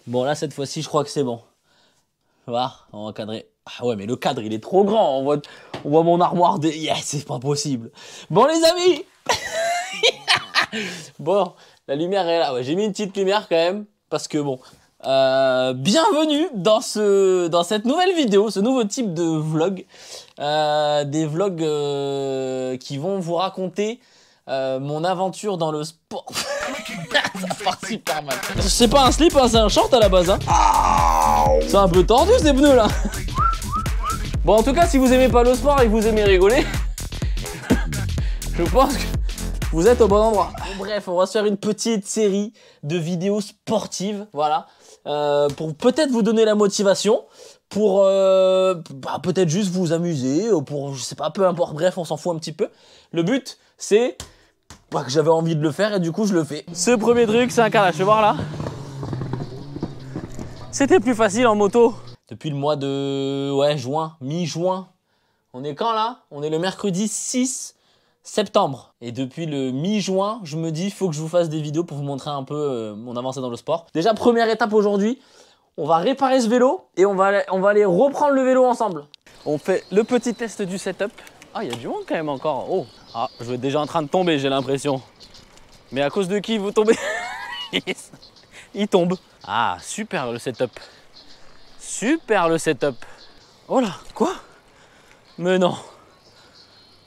Bon, là, cette fois-ci, je crois que c'est bon. Voilà, on va cadrer. Ah ouais, mais le cadre, il est trop grand. On voit mon armoire de... Yes, c'est pas possible. Bon, les amis. Bon, la lumière est là. Ouais, j'ai mis une petite lumière quand même. Parce que bon... bienvenue dans cette nouvelle vidéo, ce nouveau type de vlog. Des vlogs qui vont vous raconter mon aventure dans le sport. Ça part super mal. C'est pas un slip, hein, c'est un short à la base. Hein. C'est un peu tordu ces pneus là. Bon, en tout cas, si vous aimez pas le sport et que vous aimez rigoler, je pense que vous êtes au bon endroit. Bref, on va se faire une petite série de vidéos sportives, voilà, pour peut-être vous donner la motivation, pour peut-être juste vous amuser, pour, je sais pas, peu importe, bref, on s'en fout un petit peu. Le but, c'est que j'avais envie de le faire et du coup, je le fais. Ce premier truc, c'est un carrelage, tu vois là. C'était plus facile en moto. Depuis le mois de juin, mi-juin. On est quand là? On est le mercredi 6 septembre. Et depuis le mi-juin, je me dis, il faut que je vous fasse des vidéos pour vous montrer un peu mon avancée dans le sport. Déjà, première étape aujourd'hui, on va réparer ce vélo et on va aller reprendre le vélo ensemble. On fait le petit test du setup. Ah, il y a du monde quand même encore. Oh, ah, je vais déjà en train de tomber, j'ai l'impression. Mais à cause de qui vous tombez? Il tombe. Ah, super le setup. Super le setup. Oh là, quoi? Mais non.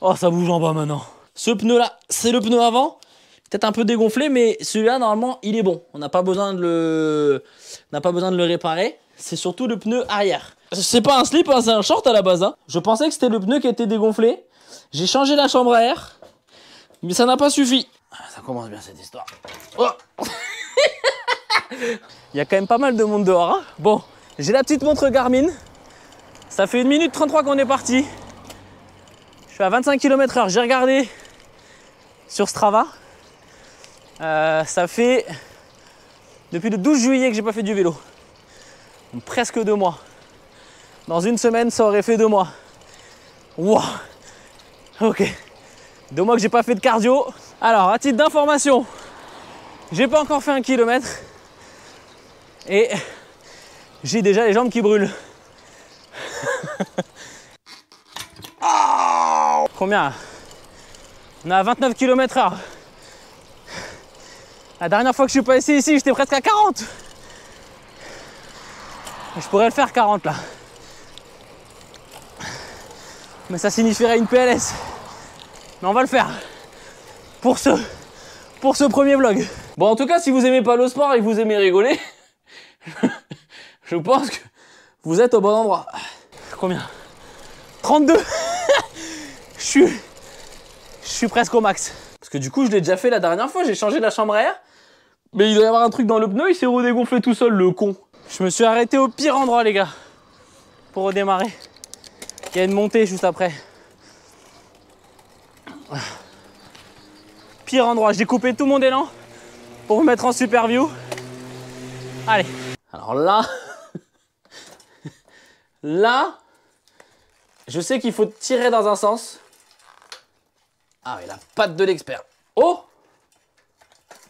Oh, ça bouge en bas maintenant. Ce pneu-là, c'est le pneu avant. Peut-être un peu dégonflé, mais celui-là, normalement, il est bon. On n'a pas besoin de le réparer. C'est surtout le pneu arrière. C'est pas un slip, hein, c'est un short à la base. Hein. Je pensais que c'était le pneu qui était dégonflé. J'ai changé la chambre à air, mais ça n'a pas suffi. Ça commence bien cette histoire. Oh. Il y a quand même pas mal de monde dehors. Hein. Bon, j'ai la petite montre Garmin. Ça fait 1 minute 33 qu'on est parti. Je suis à 25 km/h. J'ai regardé sur Strava. Ça fait depuis le 12 juillet que j'ai pas fait du vélo. Donc, presque 2 mois. Dans une semaine, ça aurait fait 2 mois. Wow. Ok. 2 mois que j'ai pas fait de cardio. Alors, à titre d'information, j'ai pas encore fait 1 kilomètre. Et j'ai déjà les jambes qui brûlent. Combien? On est à 29 km/h. La dernière fois que je suis passé ici, j'étais presque à 40. Je pourrais le faire 40 là. Mais ça signifierait une PLS. Mais on va le faire. Pour ce premier vlog. Bon, en tout cas, si vous aimez pas le sport et que vous aimez rigoler, je pense que vous êtes au bon endroit. Combien? 32. Je suis presque au max. Parce que du coup, je l'ai déjà fait la dernière fois, j'ai changé la chambre à air. Mais il doit y avoir un truc dans le pneu, il s'est redégonflé tout seul, le con. Je me suis arrêté au pire endroit, les gars, pour redémarrer. Il y a une montée juste après. Pire endroit, j'ai coupé tout mon élan pour vous mettre en super view. Allez. Alors là, là, je sais qu'il faut tirer dans un sens. Ah, mais la patte de l'expert. Oh!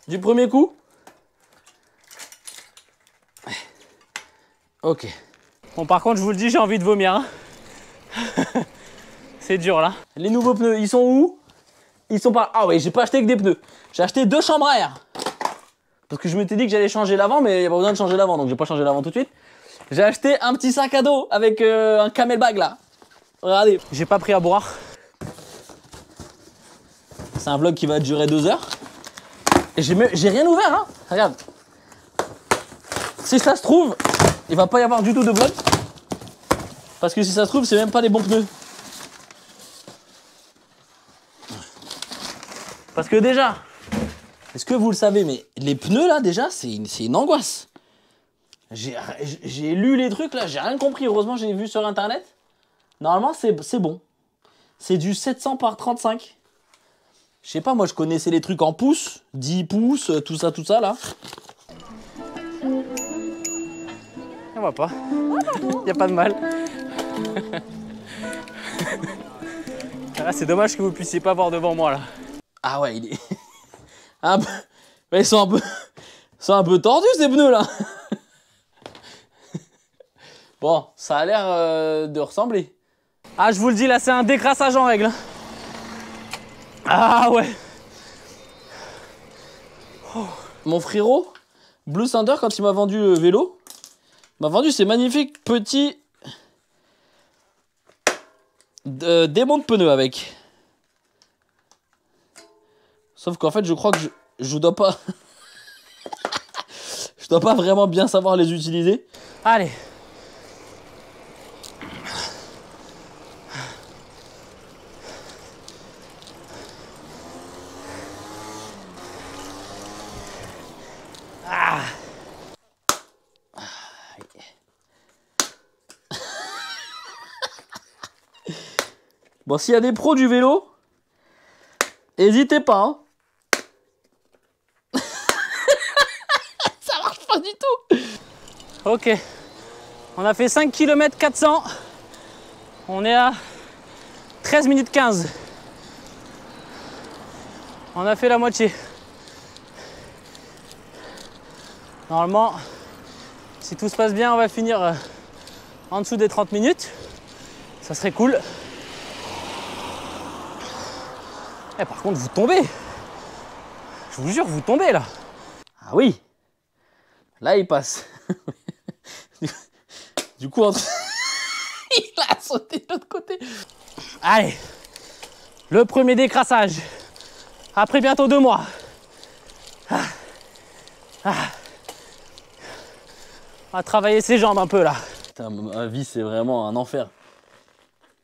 Du premier coup. Ok. Bon, par contre, je vous le dis, j'ai envie de vomir. Hein. C'est dur là. Les nouveaux pneus, ils sont où? Ils sont pas... Ah ouais, j'ai pas acheté que des pneus. J'ai acheté 2 chambres à air. Parce que je m'étais dit que j'allais changer l'avant, mais il n'y a pas besoin de changer l'avant, donc j'ai pas changé l'avant tout de suite. J'ai acheté un petit sac à dos avec un camelback là. Regardez. J'ai pas pris à boire. C'est un vlog qui va durer 2 heures. Et j'ai rien ouvert, hein. Regarde. Si ça se trouve, il va pas y avoir du tout de vlog. Parce que si ça se trouve, c'est même pas les bons pneus. Parce que déjà, est-ce que vous le savez, mais les pneus là, déjà, c'est une angoisse. J'ai lu les trucs là, j'ai rien compris. Heureusement, j'ai vu sur internet. Normalement, c'est bon. C'est du 700 par 35. Je sais pas, moi je connaissais les trucs en pouces, 10 pouces, tout ça là. On voit pas. Y a pas de mal. Là, c'est dommage que vous puissiez pas voir devant moi là. Ah ouais, il est un peu... Mais ils sont un peu tordus ces pneus là. Bon, ça a l'air de ressembler. Ah, je vous le dis, là, c'est un décrassage en règle. Ah ouais. Oh. Mon frérot, Blue Thunder, quand il m'a vendu le vélo, m'a vendu ces magnifiques petits démonte pneus avec. Sauf qu'en fait, je crois que je dois pas... je dois pas vraiment bien savoir les utiliser. Allez. Ah. Bon, s'il y a des pros du vélo, n'hésitez pas. Hein. Ça marche pas du tout. Ok. On a fait 5 km 400. On est à 13 minutes 15. On a fait la moitié. Normalement, si tout se passe bien, on va finir en dessous des 30 minutes. Ça serait cool. Eh, par contre, vous tombez. Je vous jure, vous tombez là. Ah oui. Là, il passe. Du coup, entre... il a sauté de l'autre côté. Allez. Le premier décrassage. Après bientôt 2 mois. Ah. Ah. On va travailler ses jambes un peu là. Putain, ma vie, c'est vraiment un enfer.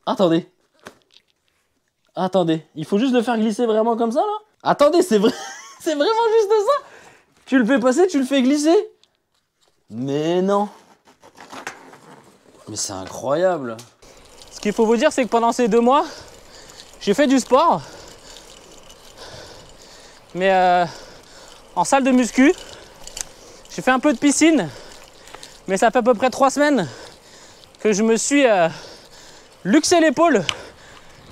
Attendez. Attendez, il faut juste le faire glisser vraiment comme ça là. Attendez, c'est vrai, c'est vraiment juste ça. Tu le fais passer, tu le fais glisser. Mais non. Mais c'est incroyable. Ce qu'il faut vous dire, c'est que pendant ces 2 mois, j'ai fait du sport. Mais en salle de muscu. J'ai fait un peu de piscine. Mais ça fait à peu près 3 semaines que je me suis luxé l'épaule.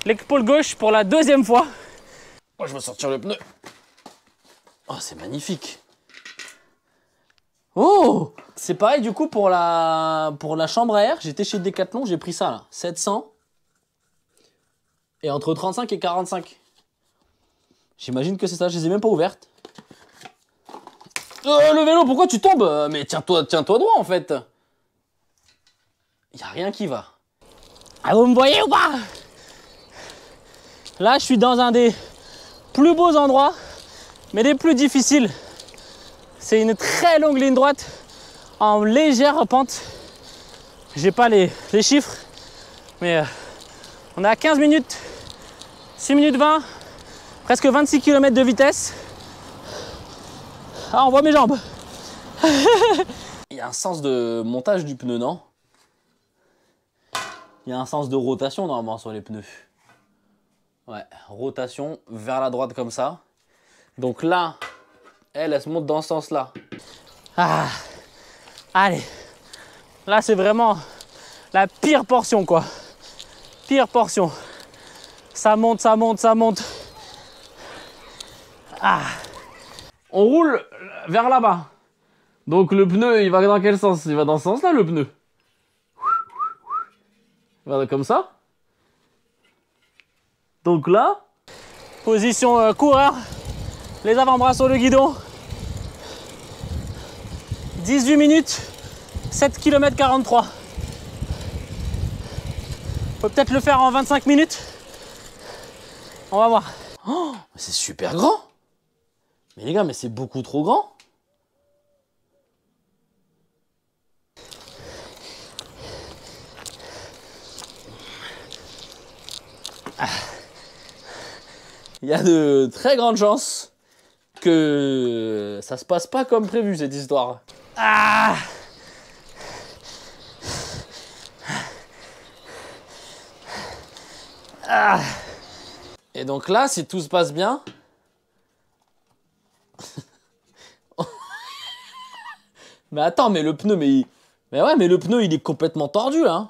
L'épaule gauche pour la 2e fois. Oh, je vais sortir le pneu. Oh, c'est magnifique. Oh, c'est pareil du coup pour la chambre à air. J'étais chez Decathlon, j'ai pris ça là. 700. Et entre 35 et 45. J'imagine que c'est ça, je les ai même pas ouvertes. Le vélo, pourquoi tu tombes? Mais tiens-toi droit en fait. Y a rien qui va. Ah, vous me voyez ou pas? Là, je suis dans un des plus beaux endroits, mais des plus difficiles. C'est une très longue ligne droite en légère pente. J'ai pas les chiffres, mais on est à 15 minutes, 6 minutes 20, presque 26 km de vitesse. Ah, on voit mes jambes. Il y a un sens de montage du pneu, non? Il y a un sens de rotation normalement sur les pneus. Ouais, rotation vers la droite comme ça. Donc là, elle se monte dans ce sens-là. Ah, allez. Là, c'est vraiment la pire portion, quoi. Pire portion. Ça monte, ça monte, ça monte. Ah. On roule vers là-bas. Donc le pneu, il va dans quel sens? Il va dans ce sens-là, le pneu. Il va comme ça. Donc là, position coureur, les avant-bras sur le guidon. 18 minutes, 7 km 43. Faut peut-être le faire en 25 minutes. On va voir. Oh, c'est super grand. Mais les gars, mais c'est beaucoup trop grand. Il y a de très grandes chances que ça se passe pas comme prévu cette histoire. Ah! Ah! Et donc là, si tout se passe bien... Mais attends, mais le pneu, mais ouais, mais le pneu, il est complètement tordu, là.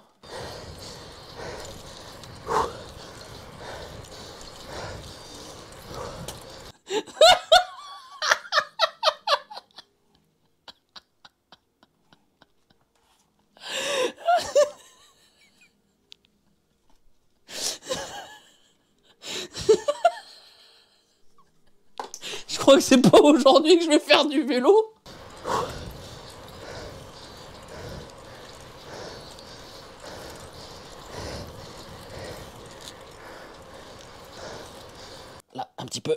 crois que c'est pas aujourd'hui que je vais faire du vélo? Là, un petit peu.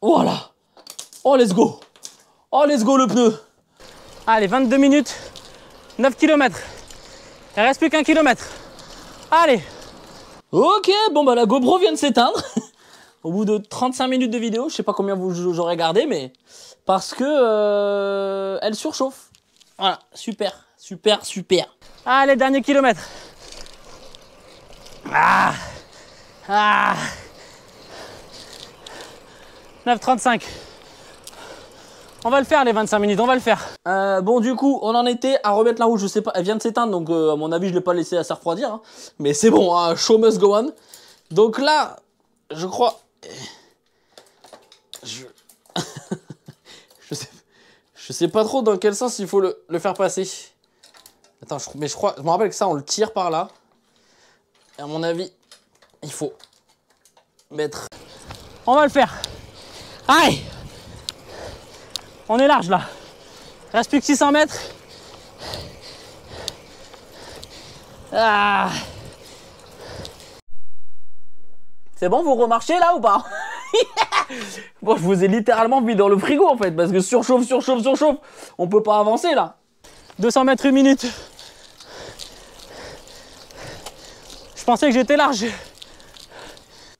Voilà. Oh, let's go. Oh, let's go le pneu. Allez, 22 minutes, 9 km. Il reste plus qu'un kilomètre. Allez. Ok, bon bah la GoPro vient de s'éteindre. Au bout de 35 minutes de vidéo, je sais pas combien j'aurais gardé, mais parce que elle surchauffe. Voilà, super, super, super. Allez, dernier kilomètre. Ah, ah. 9,35. On va le faire les 25 minutes, on va le faire. Bon du coup, on en était à remettre la roue, je sais pas, elle vient de s'éteindre, donc à mon avis je l'ai pas laissé à se refroidir. Hein. Mais c'est bon, hein, show must go on. Donc là, je crois... je sais pas trop dans quel sens il faut le faire passer. Attends, je me rappelle que ça on le tire par là. Et à mon avis, il faut mettre... On va le faire. Allez. On est large là. Il reste plus que 600 mètres. Ah. C'est bon, vous remarchez là ou pas? Bon, je vous ai littéralement mis dans le frigo en fait, parce que surchauffe, surchauffe, surchauffe. On peut pas avancer là. 200 mètres une minute. Je pensais que j'étais large.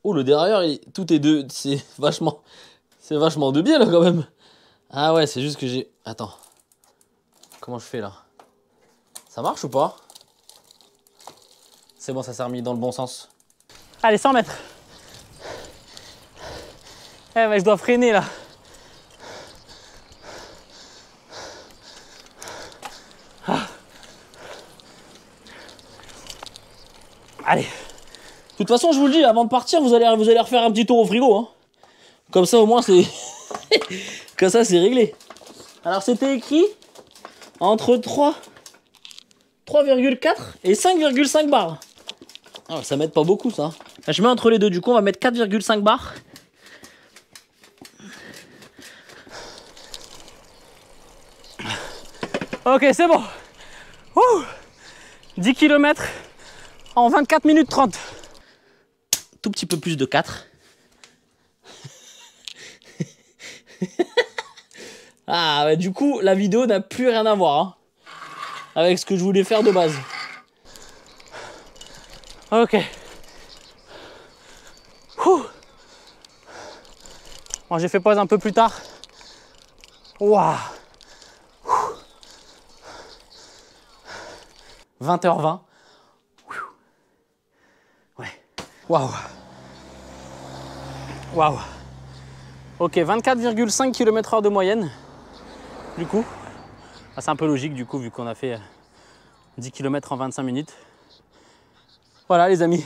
Oh, le derrière, tout est deux. C'est vachement de bien là quand même. Ah ouais, c'est juste que j'ai... Attends. Comment je fais là? Ça marche ou pas? C'est bon, ça s'est remis dans le bon sens. Allez, 100 mètres. Eh mais je dois freiner là. Ah. Allez. De toute façon, je vous le dis, avant de partir, vous allez refaire un petit tour au frigo. Hein. Comme ça, au moins, c'est... Comme ça, c'est réglé. Alors, c'était écrit entre 3,4 et 5,5 bars. Ah, ça m'aide pas beaucoup, ça. Je mets entre les deux. Du coup, on va mettre 4,5 bars. Ok, c'est bon. Ouh, 10 km en 24 minutes 30. Tout petit peu plus de 4. Ah, bah, du coup, la vidéo n'a plus rien à voir hein, avec ce que je voulais faire de base. Ok. Ouh. Bon, j'ai fait pause un peu plus tard. Waouh. 20h20. Ouais. Waouh. Waouh. Ok, 24,5 km/h de moyenne. Du coup, c'est un peu logique du coup, vu qu'on a fait 10 km en 25 minutes. Voilà les amis.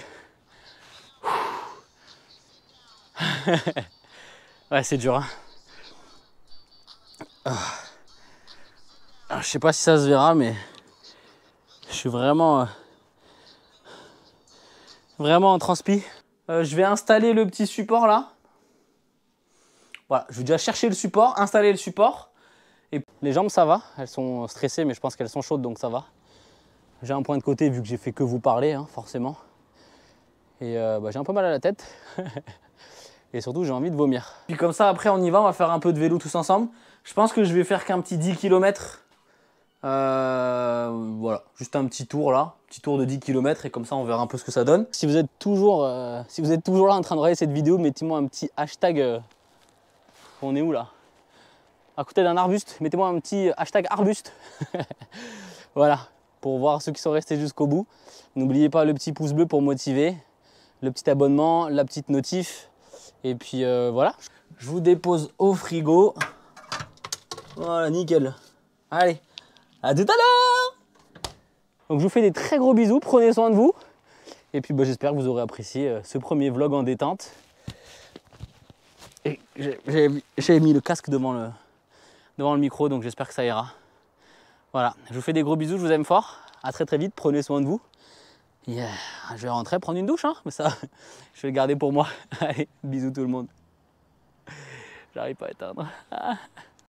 Ouais, c'est dur. Hein. Alors, je sais pas si ça se verra, mais je suis vraiment en transpi. Je vais installer le petit support là. Voilà, je vais déjà chercher le support, installer le support. Et les jambes, ça va. Elles sont stressées, mais je pense qu'elles sont chaudes, donc ça va. J'ai un point de côté, vu que j'ai fait que vous parler, hein, forcément. Et j'ai un peu mal à la tête. Et surtout, j'ai envie de vomir. Puis comme ça, après, on y va. On va faire un peu de vélo tous ensemble. Je pense que je vais faire qu'un petit 10 km. Voilà, juste un petit tour là. Petit tour de 10 km. Et comme ça, on verra un peu ce que ça donne. Si vous êtes toujours là en train de regarder cette vidéo, mettez-moi un petit hashtag... On est où là? À côté d'un arbuste, mettez-moi un petit hashtag arbuste. Voilà, pour voir ceux qui sont restés jusqu'au bout. N'oubliez pas le petit pouce bleu pour motiver, le petit abonnement, la petite notif. Et puis voilà, je vous dépose au frigo. Voilà, nickel. Allez, à tout à l'heure. Donc je vous fais des très gros bisous, prenez soin de vous. Et puis j'espère que vous aurez apprécié ce premier vlog en détente. Et j'ai mis le casque devant le micro, donc j'espère que ça ira. Voilà, je vous fais des gros bisous, je vous aime fort. À très très vite, prenez soin de vous. Et, je vais rentrer prendre une douche, hein, mais ça, je vais le garder pour moi. Allez, bisous tout le monde. J'arrive pas à éteindre.